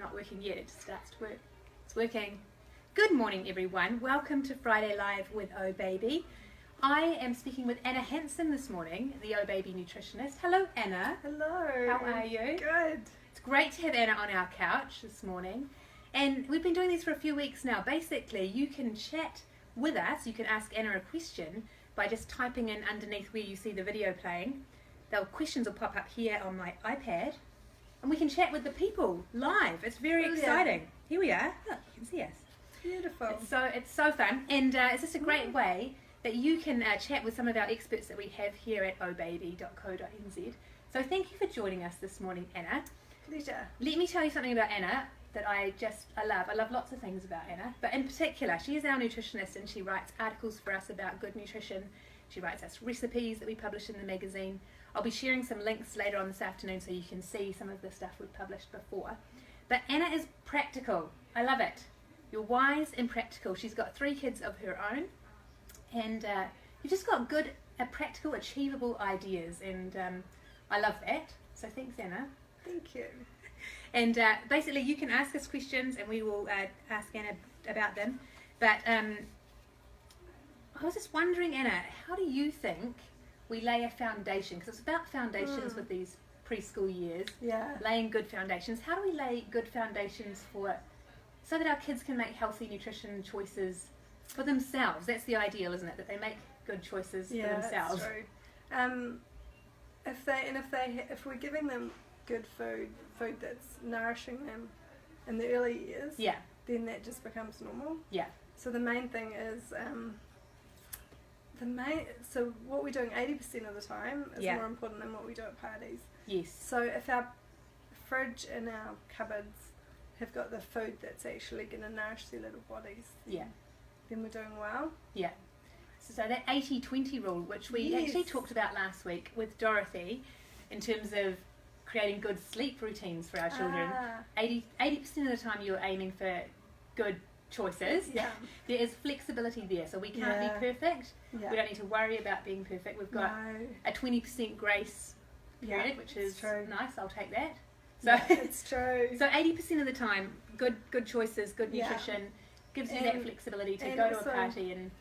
not working yet. It just starts to work. It's working. Good morning, everyone. Welcome to Friday Live with OHbaby. I am speaking with Anna Hansen this morning, the OHbaby nutritionist. Hello, Anna. Hello. How are you? Good. It's great to have Anna on our couch this morning. And we've been doing this for a few weeks now. Basically, you can chat with us. You can ask Anna a question by just typing in underneath where you see the video playing. The questions will pop up here on my iPad. And we can chat with the people live. It's very exciting. Here we are. Look, you can see us. Beautiful. It's so fun. And it's just a great way that you can chat with some of our experts that we have here at ohbaby.co.nz. So thank you for joining us this morning, Anna. Pleasure. Let me tell you something about Anna that I love. I love lots of things about Anna, but in particular, she is our nutritionist and she writes articles for us about good nutrition. She writes us recipes that we publish in the magazine. I'll be sharing some links later on this afternoon so you can see some of the stuff we've published before. But Anna is practical. I love it. You're wise and practical. She's got 3 kids of her own, and you've just got good, practical, achievable ideas, and I love that. So thanks, Anna. Thank you. And basically, you can ask us questions, and we will ask Anna about them. But I was just wondering, Anna, how do you think we lay a foundation? Because it's about foundations with these preschool years. Yeah. Laying good foundations. How do we lay good foundations so that our kids can make healthy nutrition choices for themselves? That's the ideal, isn't it? That they make good choices for themselves. Yeah, that's true. If we're giving them good food that's nourishing them in the early years, then that just becomes normal. Yeah. So the main thing is so what we're doing 80% of the time is more important than what we do at parties. Yes. So if our fridge and our cupboards have got the food that's actually going to nourish their little bodies, then we're doing well. Yeah. So that 80-20 rule, which we actually talked about last week with Dorothy, in terms of creating good sleep routines for our children. 80% of the time you're aiming for good choices. Yeah. There is flexibility there, so we can't be perfect. Yeah. We don't need to worry about being perfect. We've got a 20% grace period, which is nice. I'll take that. So it's true. So 80% of the time, good choices, good nutrition gives you that flexibility to go to a party and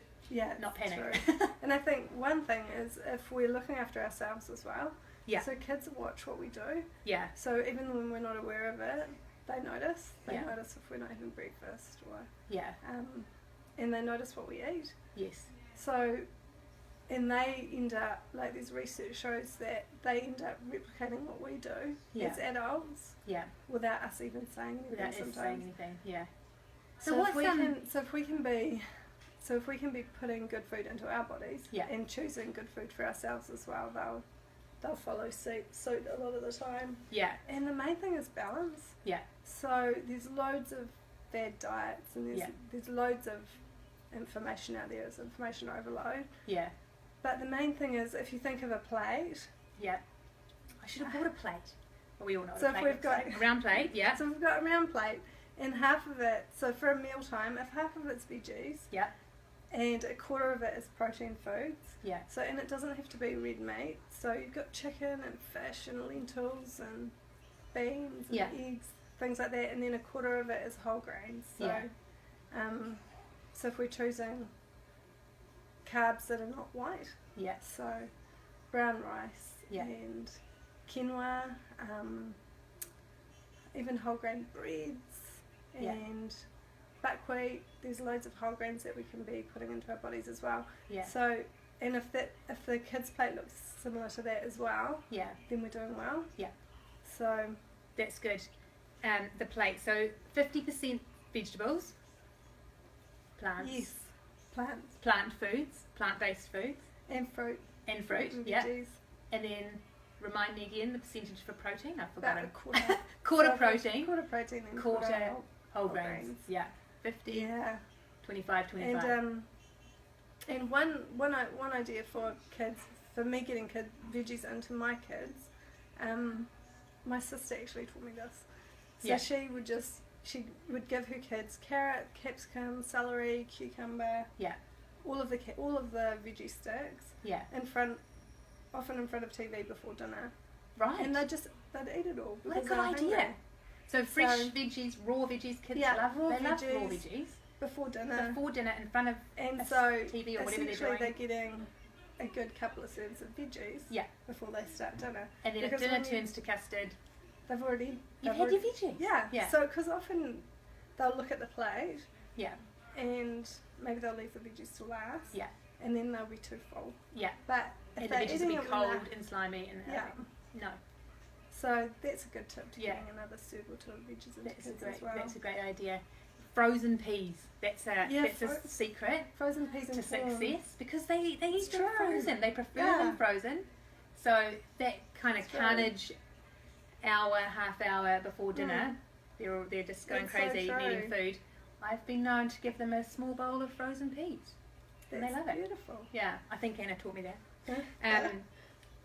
not panic. And I think one thing is if we're looking after ourselves as well. Yeah. So kids watch what we do. Yeah. So even when we're not aware of it, they notice. They notice if we're not having breakfast or and they notice what we eat. Yes. So and they end up, like this research shows that they end up replicating what we do as adults. Yeah. Without us even saying anything. Yeah. So if we can be putting good food into our bodies and choosing good food for ourselves as well, they'll follow suit a lot of the time. Yeah. And the main thing is balance. Yeah. So there's loads of bad diets and there's loads of information out there. It's information overload. Yeah. But the main thing is if you think of a plate. Yeah. I should have bought a plate. Well, we all know so what a plate if we've got a round plate, So we've got a round plate and half of it, so for a mealtime, if half of it's veggies. Yeah. And a quarter of it is protein foods. Yeah. So and it doesn't have to be red meat. So you've got chicken and fish and lentils and beans and eggs, things like that. And then a quarter of it is whole grains. So, so if we're choosing carbs that are not white, so brown rice and quinoa, even whole grain breads and buckwheat, there's loads of whole grains that we can be putting into our bodies as well. Yeah. So, and if the kids' plate looks similar to that as well, then we're doing well. Yeah. So that's good. The plate. So 50% vegetables, plants. Yes. Plants. Plant foods, plant-based foods. And fruit. And fruit. And yeah. veggies. And then remind me again the percentage for protein. I forgot. About a quarter. Quarter protein. Quarter protein and quarter whole grains. Yeah. 50, 25, 25. And one idea for kids, for me getting veggies into my kids, my sister actually taught me this. So she would give her kids carrot, capsicum, celery, cucumber, all of the veggie sticks, often in front of TV before dinner. Right. And they'd eat it all. What a good idea. So fresh veggies, raw veggies, kids love raw veggies. Before dinner in front of TV or whatever they're doing. They're getting a good couple of serves of veggies before they start dinner. And then if dinner turns to custard, you've had your veggies. Yeah. So because often they'll look at the plate. Yeah. And maybe they'll leave the veggies till last. Yeah. And then they'll be too full. Yeah. But if the veggies will be cold and slimy and no. So that's a good tip to getting another serve or two of veggies into kids as well. That's a great idea. Frozen peas. That's a secret. Frozen peas to success because they eat them frozen. They prefer them frozen. So that kind of carnage half hour before dinner, they're just going crazy eating food. I've been known to give them a small bowl of frozen peas. And they love it. Beautiful. Yeah, I think Anna taught me that.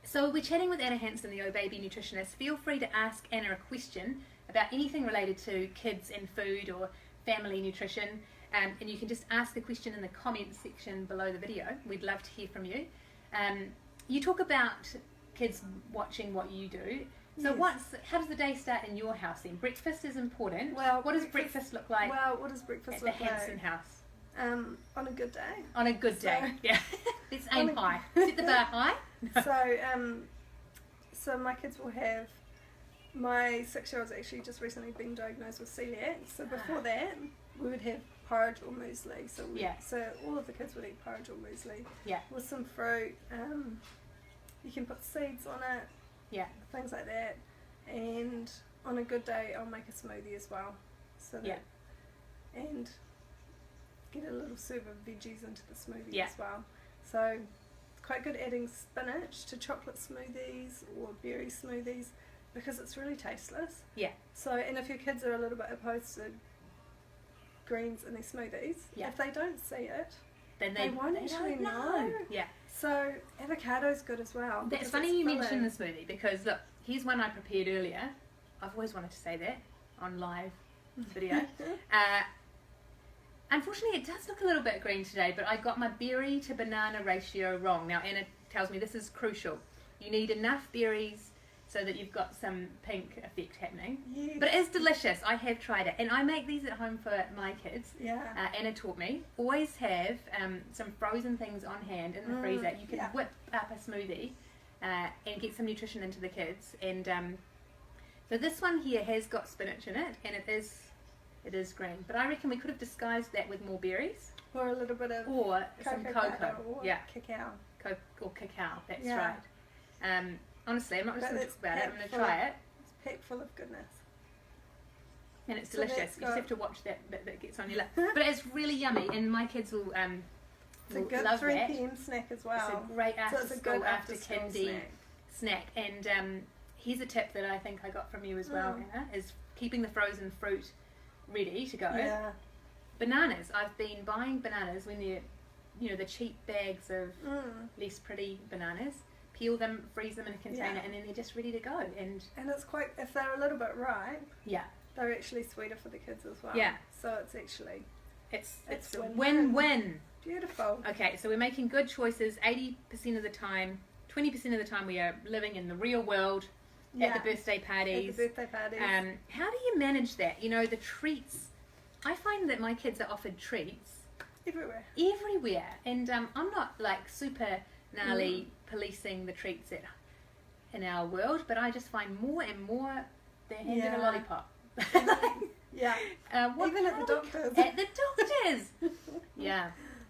So we're chatting with Anna Hansen, the OHbaby nutritionist. Feel free to ask Anna a question about anything related to kids and food or family nutrition. And you can just ask the question in the comments section below the video. We'd love to hear from you. You talk about kids watching what you do. So how does the day start in your house then? Breakfast is important. Well, what does breakfast look like? Well, what does breakfast look like? At the Hansen house. On a good day. On a good day, yeah. Let's aim high. Set the bar high. No. So my kids will have. My 6-year-old's actually just recently been diagnosed with celiac. So before that, we would have porridge or muesli. So all of the kids would eat porridge or muesli. Yeah. With some fruit. You can put seeds on it. Yeah. Things like that. And on a good day, I'll make a smoothie as well. So that, and get a little serve of veggies into the smoothie as well. So it's quite good adding spinach to chocolate smoothies or berry smoothies because it's really tasteless. Yeah. So, and if your kids are a little bit opposed to greens in their smoothies, if they don't see it, then they won't actually know. Yeah. So avocado's good as well. That's funny you mention the smoothie because look, here's one I prepared earlier. I've always wanted to say that on live video. Unfortunately, it does look a little bit green today, but I got my berry to banana ratio wrong. Now, Anna tells me this is crucial. You need enough berries so that you've got some pink effect happening. Yes. But it is delicious. I have tried it. And I make these at home for my kids. Yeah. Anna taught me. Always have some frozen things on hand in the freezer. You can whip up a smoothie and get some nutrition into the kids. And so this one here has got spinach in it, and it is green. But I reckon we could have disguised that with more berries. Or a little bit of some cocoa. Or cacao. Or cacao, that's right. Honestly, I'm not just going to talk about it, I'm going to try it. It's packed full of goodness. And it's delicious. You just have to watch that bit that gets on your lip. But it's really yummy, and my kids will it's a good love 3 p.m. snack as well. It's a great after kindy snack. And here's a tip that I think I got from you as well, Anna, is keeping the frozen fruit ready to go. Yeah. Bananas. I've been buying bananas when they're the cheap bags of less pretty bananas. Peel them, freeze them in a container, and then they're just ready to go. And it's quite, if they're a little bit ripe, they're actually sweeter for the kids as well. Yeah. So it's actually, it's a win-win. Beautiful. Okay, so we're making good choices 80% of the time. 20% of the time we are living in the real world at the birthday parties. How do you manage that? You know, the treats. I find that my kids are offered treats everywhere. And I'm not like super gnarly policing the treats in our world, but I just find more and more they're handed a lollipop. Even at the doctors. At the doctors. Yeah,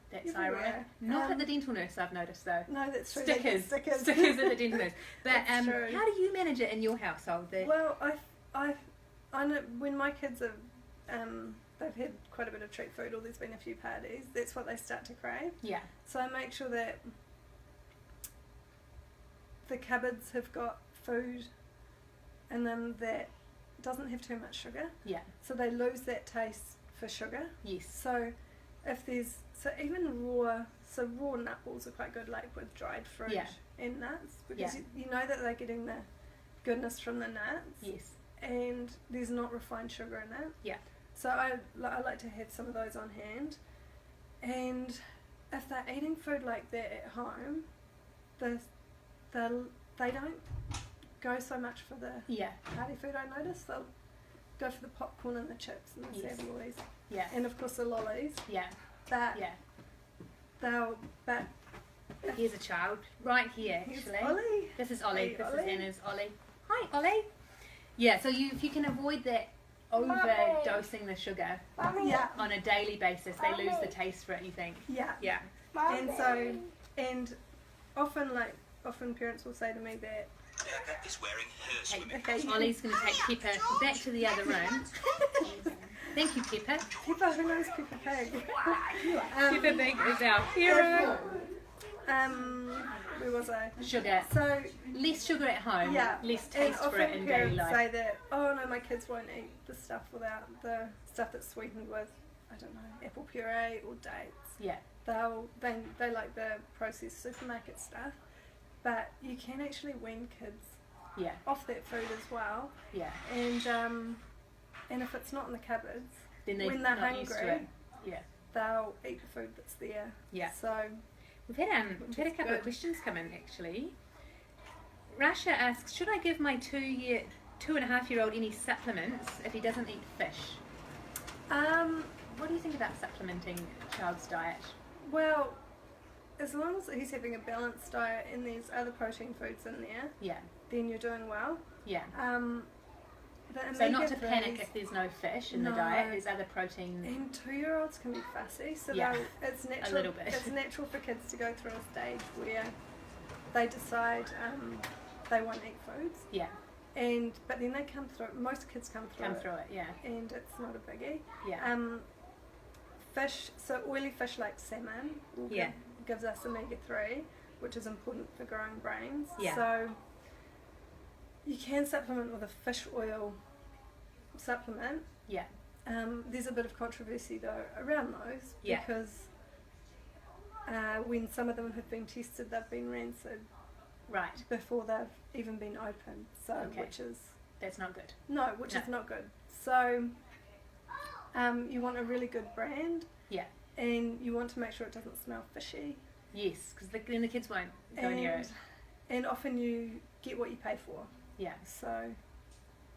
that's ironic. Not at the dental nurse, I've noticed though. No, that's true. Stickers at the dental nurse. But how do you manage it in your household? Well, I know when my kids have they've had quite a bit of treat food, or there's been a few parties, that's what they start to crave. Yeah. So I make sure that the cupboards have got food in them that doesn't have too much sugar. Yeah. So they lose that taste for sugar. Yes. So if there's even raw nut balls are quite good, like with dried fruit and nuts, because you know that they're getting the goodness from the nuts. Yes. And there's not refined sugar in it. Yeah. So I like to have some of those on hand. And if they're eating food like that at home, they don't go so much for the party food. I notice go for the popcorn and the chips and the Savoys. Yeah. And of course the lollies. Yeah. But here's a child right here, actually. Ollie. This is Ollie. Hey, this Ollie. is Anna's Ollie. Hi, Ollie. Yeah, so if you can avoid that overdosing the sugar on a daily basis, they lose the taste for it, you think? Yeah. Yeah. And often parents will say to me that is wearing her swimming. Okay, Ollie's going to take Pepper back to the other room. Thank you, Pepper. Pepper, who knows Peppa Pig? Peppa Pig is our hero. Where was I? Sugar. So less sugar at home, less taste and for it in daily life. Say that, oh no, my kids won't eat the stuff without the stuff that's sweetened with, I don't know, apple puree or dates. Yeah. They like the processed supermarket stuff, but you can actually wean kids off that food as well. Yeah. And if it's not in the cupboards, then when they're hungry, yeah, they'll eat the food that's there. Yeah. So we've had a couple of questions come in actually. Rasha asks, should I give my 2.5-year-old any supplements if he doesn't eat fish? What do you think about supplementing a child's diet? Well, as long as he's having a balanced diet and there's other protein foods in there, then you're doing well. Yeah. So not to panic if there's no fish in the diet. There's other protein. And 2-year-olds can be fussy, so it's natural. A little bit. It's natural for kids to go through a stage where they decide they won't eat foods. Yeah. But then they come through. Most kids come through it. Yeah. And it's not a biggie. Yeah. Fish. So oily fish like salmon gives us omega-3, which is important for growing brains. Yeah. So you can supplement with a fish oil supplement. Yeah. There's a bit of controversy though around those because when some of them have been tested, they've been rancid. Right. Before they've even been opened. So that's not good. No, which is not good. So you want a really good brand. Yeah. And you want to make sure it doesn't smell fishy. Yes, because then the kids won't go near it. And often you get what you pay for. Yeah. So,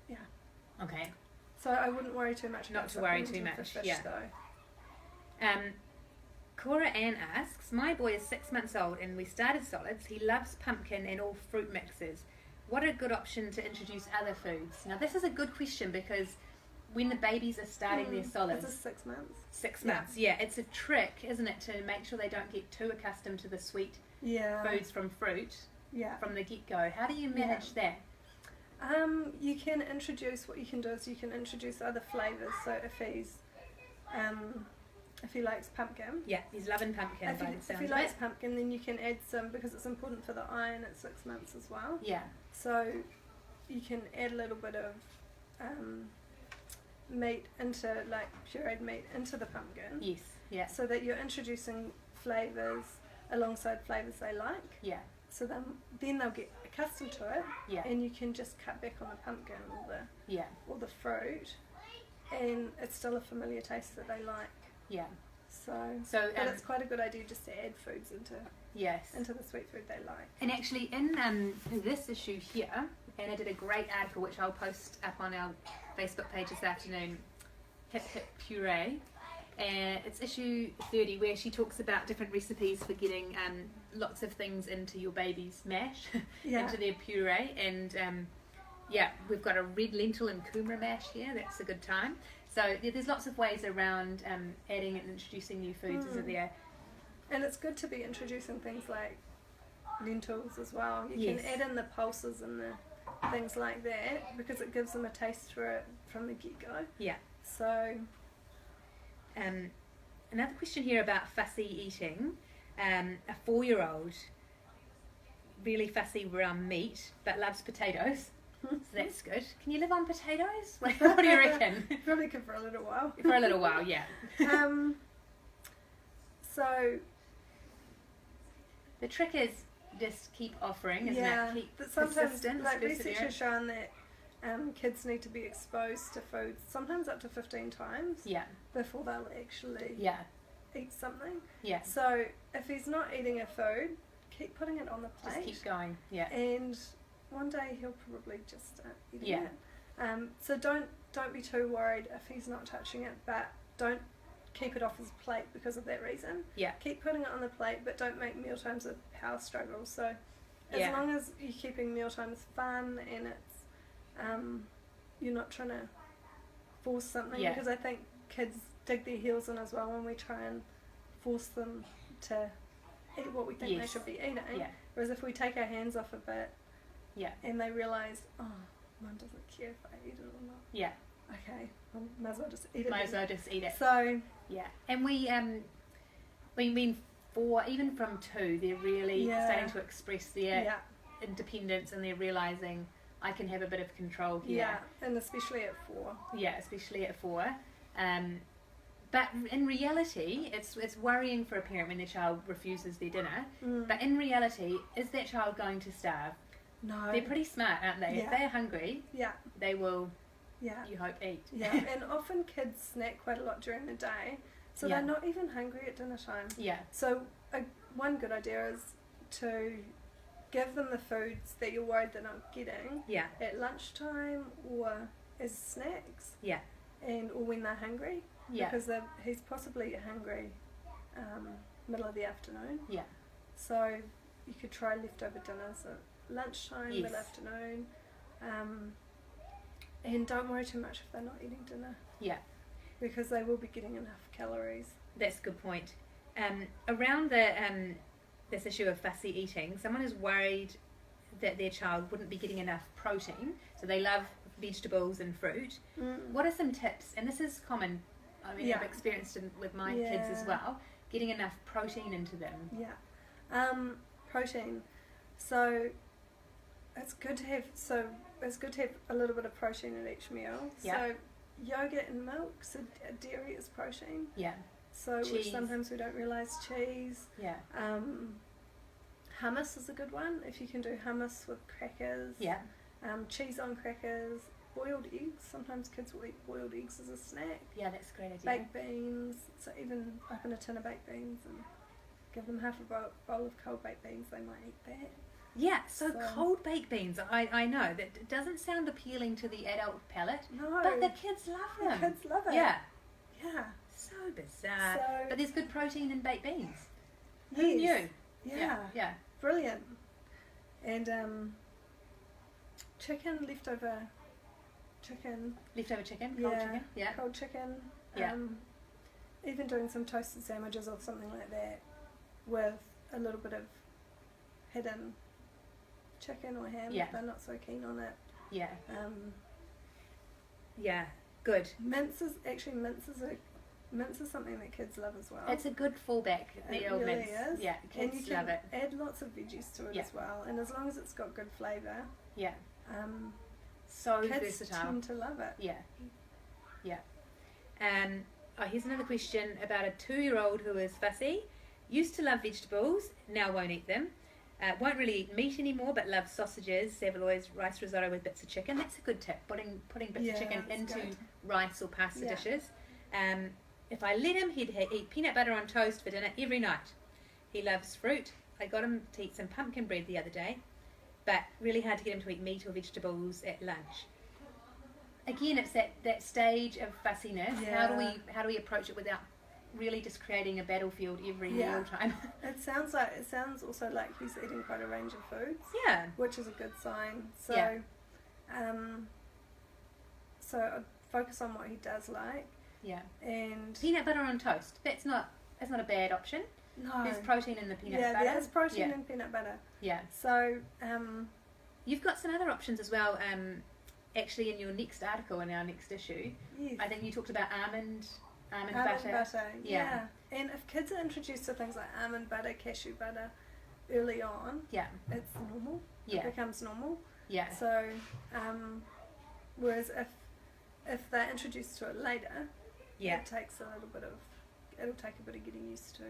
yeah. Okay. So I wouldn't worry too much about supplementing for fish, though. Cora Ann asks, my boy is 6 months old and we started solids. He loves pumpkin and all fruit mixes. What a good option to introduce other foods. Now this is a good question because when the babies are starting their solids. This is 6 months. 6 months, it's a trick, isn't it, to make sure they don't get too accustomed to the sweet foods from fruit from the get-go. How do you manage that? You can introduce, what you can do is you can introduce other flavours. So if he likes pumpkin. Yeah, he's loving pumpkin. If he likes pumpkin, then you can add some, because it's important for the iron at 6 months as well. Yeah. So you can add a little bit of meat into, like pureed meat into the pumpkin. Yes. Yeah. So that you're introducing flavours alongside flavours they like. Yeah. So then they'll get accustomed to it. Yeah. And you can just cut back on the pumpkin or the fruit, and it's still a familiar taste that they like. Yeah. So but it's quite a good idea just to add foods into the sweet food they like. And actually in this issue here, Anna did a great article which I'll post up on our Facebook page this afternoon, Hip Hip Puree. And it's issue 30 where she talks about different recipes for getting lots of things into your baby's mash, into their puree. And we've got a red lentil and kumara mash here. That's a good time. So there's lots of ways around adding and introducing new foods, isn't there? And it's good to be introducing things like lentils as well. You can add in the pulses and the things like that because it gives them a taste for it from the get-go. Yeah. So... another question here about fussy eating. A 4-year-old, really fussy around meat, but loves potatoes. So that's good. Can you live on potatoes? What do you reckon? Probably could for a little while. For a little while, yeah. So the trick is just keep offering, isn't it? Keep persistent. Like research has shown that kids need to be exposed to foods sometimes up to 15 times before they'll actually eat something. Yeah. So if he's not eating a food, keep putting it on the plate. Just keep going. Yeah. And one day he'll probably just start eating it. So don't don't be too worried if he's not touching it, but don't keep it off his plate because of that reason. Yeah. Keep putting it on the plate, but don't make mealtimes a power struggle. So as long as you're keeping mealtimes fun and it's you're not trying to force something, because I think kids dig their heels in as well when we try and force them to eat what we think they should be eating. Whereas if we take our hands off a bit and they realise, oh, Mum doesn't care if I eat it or not. Okay, might as well just eat it. So and we mean for even from 2, they're really starting to express their independence, and they're realising I can have a bit of control here. And especially at 4. Especially at 4. But in reality, it's worrying for a parent when their child refuses their dinner. But in reality, is that child going to starve? No. They're pretty smart, aren't they? If they're hungry, they will, you hope, eat. And often kids snack quite a lot during the day, so they're not even hungry at dinner time. So one good idea is to give them the foods that you're worried they're not getting at lunchtime or as snacks. And or when they're hungry. Because he's possibly hungry middle of the afternoon. So you could try leftover dinners at lunchtime, mid-afternoon. And don't worry too much if they're not eating dinner. Because they will be getting enough calories. That's a good point. Around the this issue of fussy eating, someone is worried that their child wouldn't be getting enough protein. So they love vegetables and fruit. What are some tips? And this is common. I mean, I've experienced it with my kids as well. Getting enough protein into them. Protein. So it's good to have a little bit of protein in each meal. So yogurt and milk, so dairy is protein. So cheese. Which sometimes we don't realise. Cheese. Hummus is a good one. If you can do hummus with crackers. Cheese on crackers. Boiled eggs. Sometimes kids will eat boiled eggs as a snack. That's a great idea. Baked beans. So even open a tin of baked beans and give them half a bowl of cold baked beans. They might eat that. So cold baked beans, I know that doesn't sound appealing to the adult palate. No. But the kids love them. The kids love it. Yeah. So bizarre. So, but there's good protein in baked beans. Who yes. knew? Yeah. Brilliant. And leftover chicken. Cold chicken. Cold chicken. Even doing some toasted sandwiches or something like that with a little bit of hidden chicken or ham if they're not so keen on it. Good. Mince is something that kids love as well. It's a good fallback. The old really mince. Is. Kids and you love it. Add lots of veggies to it as well, and as long as it's got good flavour. So kids versatile. Tend to love it. Here's another question about a 2-year-old who is fussy. Used to love vegetables, now won't eat them. Won't really eat meat anymore, but loves sausages, saveloys, rice risotto with bits of chicken. That's a good tip, putting bits of chicken into rice or pasta dishes. If I let him, he'd eat peanut butter on toast for dinner every night. He loves fruit. I got him to eat some pumpkin bread the other day, but really hard to get him to eat meat or vegetables at lunch. Again, it's that stage of fussiness. How do we approach it without really just creating a battlefield every meal time? It sounds also like he's eating quite a range of foods. Which is a good sign. So so I'd focus on what he does like. And peanut butter on toast. That's not a bad option. No. There's protein in the peanut butter. Yeah, there's protein in peanut butter. So you've got some other options as well. Actually, in your next article, in our next issue, I think you talked about almond butter. And if kids are introduced to things like almond butter, cashew butter early on, it's normal. It becomes normal. So whereas if they're introduced to it later, it takes it'll take a bit of getting used to.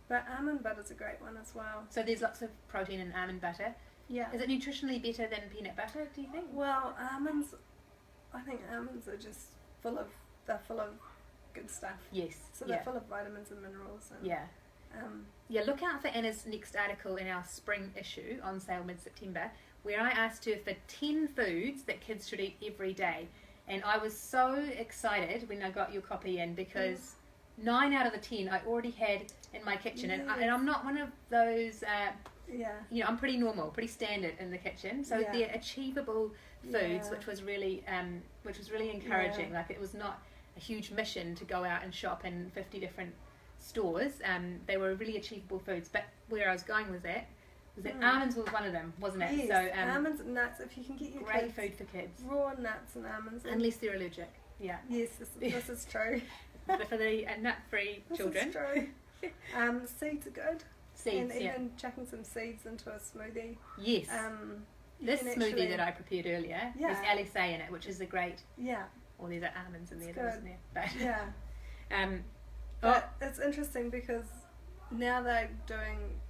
But almond butter's a great one as well. So there's lots of protein in almond butter. Is it nutritionally better than peanut butter, do you think? Well, I think almonds are just full of good stuff. So they're full of vitamins and minerals. And, look out for Anna's next article in our spring issue on sale mid-September, where I asked her for 10 foods that kids should eat every day. And I was so excited when I got your copy in because 9 out of the 10 I already had in my kitchen. And I'm not one of those, I'm pretty normal, pretty standard in the kitchen. So they're achievable foods, which was really encouraging. Like, it was not a huge mission to go out and shop in 50 different stores. They were really achievable foods. But where I was going with that was that almonds was one of them, wasn't it? Yes, so almonds and nuts, if you can get your great food for kids. Raw nuts and almonds. Unless they're allergic. Yeah. Yes, this is true. But for the nut-free children. This is true. Seeds are good. Seeds, and even chucking some seeds into a smoothie. Yes. This smoothie that I prepared earlier, there's LSA in it, which is a great... Yeah. Or there's almonds in there, isn't there? But, but it's interesting because now they're doing,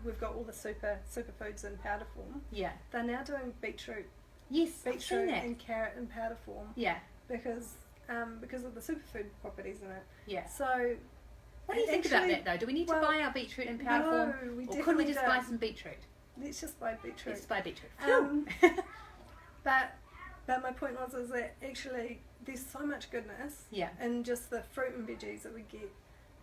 we've got all the superfoods in powder form. Yeah. They're now doing beetroot. Yes, beetroot and carrot in powder form. Yeah. Because of the superfood properties in it. Yeah. So... What do you think about that, though? Do we need to buy our beetroot in powder form? Or could we just buy some beetroot? Let's just buy beetroot. Let's buy beetroot. But my point is that actually there's so much goodness in just the fruit and veggies that we get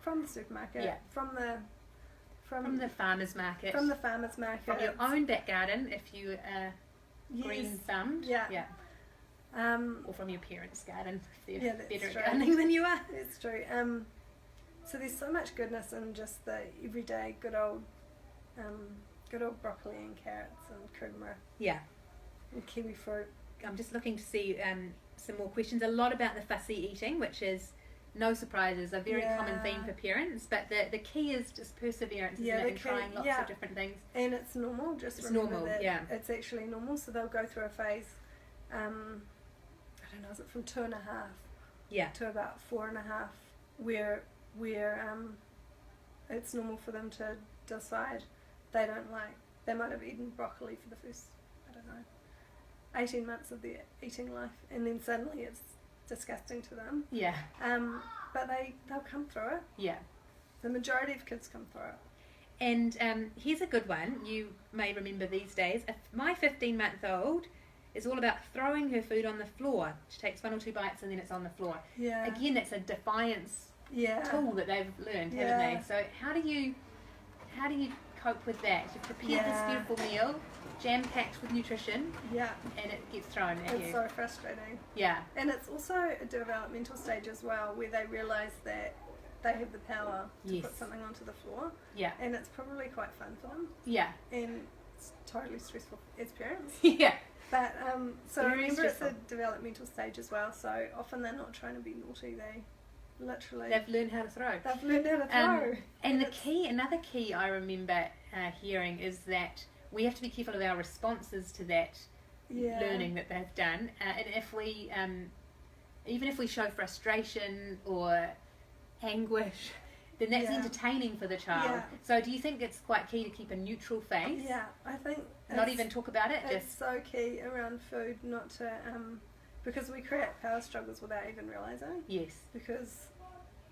from the supermarket, from the farmer's market, from your own back garden if you are green thumbed, or from your parents' garden if they're better at gardening than you are. That's true. So there's so much goodness in just the everyday good old broccoli and carrots and kumara. Yeah. And kiwi fruit. I'm just looking to see some more questions. A lot about the fussy eating, which is no surprises, a very common theme for parents. But the key is just perseverance, isn't it? And trying lots of different things. And it's normal. Just remember that it's actually normal. So they'll go through a phase. I don't know. Is it from 2.5? Yeah. To about 4.5, where it's normal for them to decide they might have eaten broccoli for the first, 18 months of their eating life, and then suddenly it's disgusting to them. Yeah. But they'll come through it. Yeah. The majority of kids come through it. And here's a good one you may remember these days. My 15-month-old is all about throwing her food on the floor. She takes 1 or 2 bites and then it's on the floor. Yeah. Again, that's a defiance tool that they've learned, haven't they? So how do you cope with that? You prepare this beautiful meal, jam-packed with nutrition, and it gets thrown at you. It's so frustrating. Yeah. And it's also a developmental stage as well, where they realise that they have the power to put something onto the floor. Yeah. And it's probably quite fun for them. Yeah. And it's totally stressful as parents. Yeah. But so I remember it's a developmental stage as well, so often they're not trying to be naughty, they've learned how to throw. And another key I remember hearing is that we have to be careful of our responses to that learning that they've done. And if we, even if we show frustration or anguish, then that's entertaining for the child. Yeah. So do you think it's quite key to keep a neutral face? Yeah, I think. Not even talk about it? It's so key around food not to, because we create power struggles without even realising. Yes. Because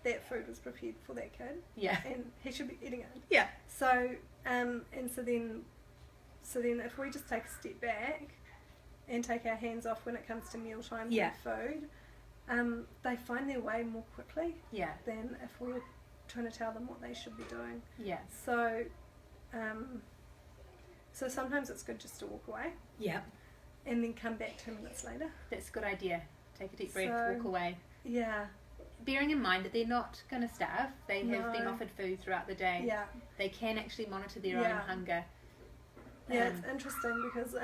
that food was prepared for that kid. Yeah. And he should be eating it. Yeah. So, so then if we just take a step back and take our hands off when it comes to mealtime and food, they find their way more quickly than if we're trying to tell them what they should be doing. Yeah. So, so sometimes it's good just to walk away. Yeah. And then come back 2 minutes later. That's a good idea. Take a deep breath, walk away. Yeah. Bearing in mind that they're not going to starve. They have been offered food throughout the day. Yeah. They can actually monitor their own hunger. Yeah, it's interesting because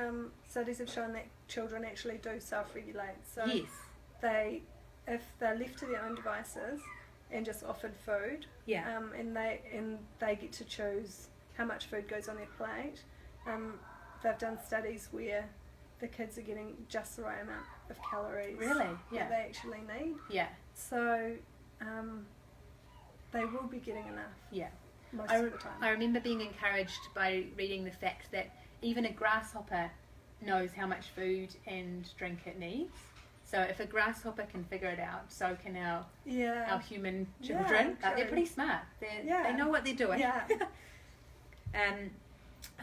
studies have shown that children actually do self-regulate. So if they're left to their own devices and just offered food, and they get to choose how much food goes on their plate, they've done studies where the kids are getting just the right amount of calories that they actually need. Yeah. So they will be getting enough. Yeah. Most of the time. I remember being encouraged by reading the fact that even a grasshopper knows how much food and drink it needs. So if a grasshopper can figure it out, so can our human children. They're pretty smart. They know what they're doing. Yeah.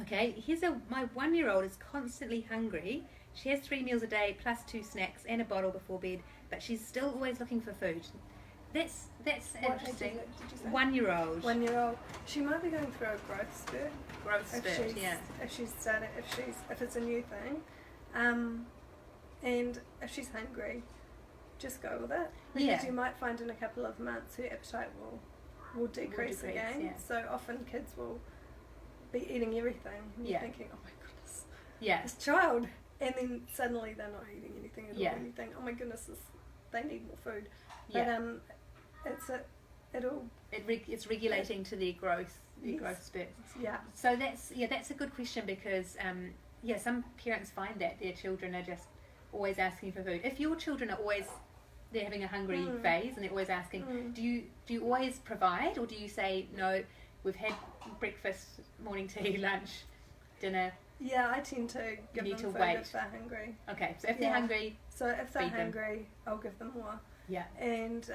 Okay, my 1-year-old is constantly hungry She has 3 meals a day plus 2 snacks and a bottle before bed, but she's still always looking for food. That's interesting. Did you say? 1-year-old. 1-year-old. She might be going through a growth spurt. If it's a new thing, and if she's hungry, just go with it. Because you might find in a couple of months her appetite will decrease again. Yeah. So often kids will be eating everything. And you're thinking, oh my goodness, this child. And then suddenly they're not eating anything at all. And you think, oh my goodness, they need more food. But it's regulating to their growth spurts. Yeah. So that's a good question because some parents find that their children are just always asking for food. If your children are always they're having a hungry phase and they're always asking, do you always provide, or do you say no? We've had breakfast, morning tea, lunch, dinner. Yeah, I tend to give them food if they're hungry. Okay, so if they're hungry, I'll give them more. Yeah. And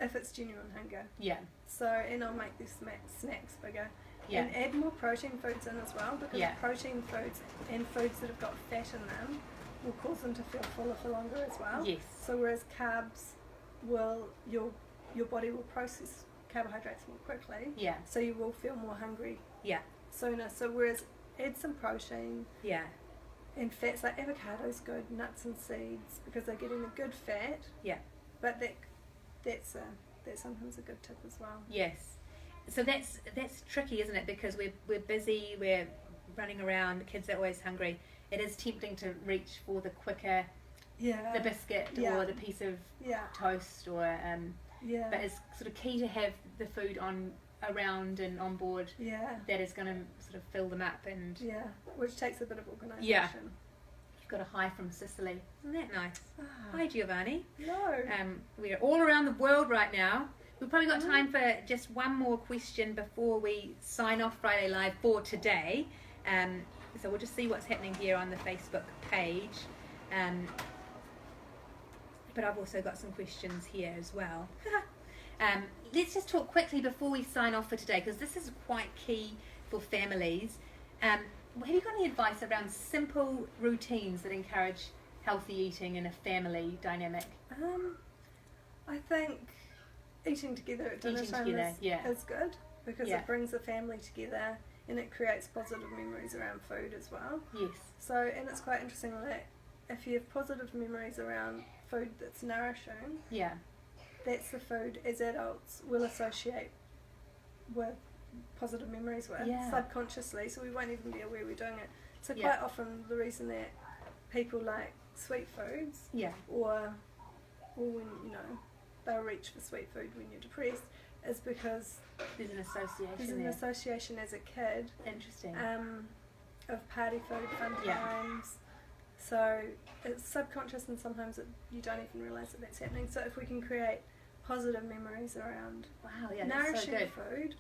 if it's genuine hunger. Yeah. So, and I'll make these snacks bigger. Yeah. And add more protein foods in as well, because protein foods and foods that have got fat in them will cause them to feel fuller for longer as well. Yes. So whereas carbs your body will process carbohydrates more quickly. Yeah. So you will feel more hungry. Yeah. Sooner. So whereas add some protein. Yeah. And fats like avocado's good, nuts and seeds, because they're getting a good fat. Yeah. But that's sometimes a good tip as well. Yes. So that's tricky, isn't it? Because we're busy, we're running around, the kids are always hungry. It is tempting to reach for the quicker, the biscuit or the piece of toast, or but it's sort of key to have the food around and on board. Yeah. That is going to sort of fill them up, and which takes a bit of organisation. Yeah. You've got a hi from Sicily. Isn't that nice? Hi, Giovanni. No. We're all around the world right now. We've probably got time for just one more question before we sign off Friday Live for today. So we'll just see what's happening here on the Facebook page. But I've also got some questions here as well. Let's just talk quickly before we sign off for today, because this is quite key for families. Have you got any advice around simple routines that encourage healthy eating in a family dynamic? I think eating together at dinner time is good, because it brings the family together and it creates positive memories around food as well. Yes. So, and it's quite interesting that if you have positive memories around food that's nourishing, that's the food as adults will associate with positive memories with subconsciously, so we won't even be aware we're doing it. So quite often the reason that people like sweet foods or when they'll reach for sweet food when you're depressed is because there's an association. There's an association as a kid. Interesting. Of party food, fun times. So it's subconscious, and sometimes you don't even realise that that's happening. So if we can create positive memories around nourishing food,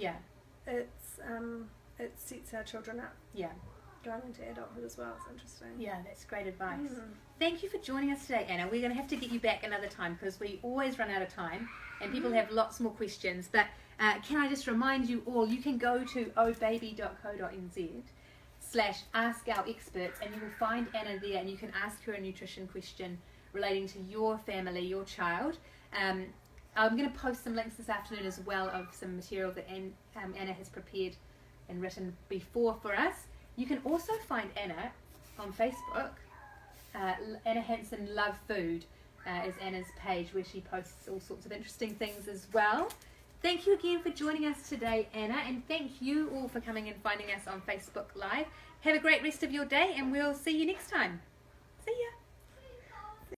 it sets our children up. Yeah. Going into adulthood as well. It's interesting. Yeah, that's great advice. Thank you for joining us today, Anna. We're going to have to get you back another time because we always run out of time and people have lots more questions. But can I just remind you all, you can go to ohbaby.co.nz/ask-our-experts and you will find Anna there, and you can ask her a nutrition question relating to your family, your child. I'm going to post some links this afternoon as well of some material that Anna has prepared and written before for us. You can also find Anna on Facebook. Anna Hansen Love Food is Anna's page, where she posts all sorts of interesting things as well. Thank you again for joining us today, Anna, and thank you all for coming and finding us on Facebook Live. Have a great rest of your day, and we'll see you next time. See ya.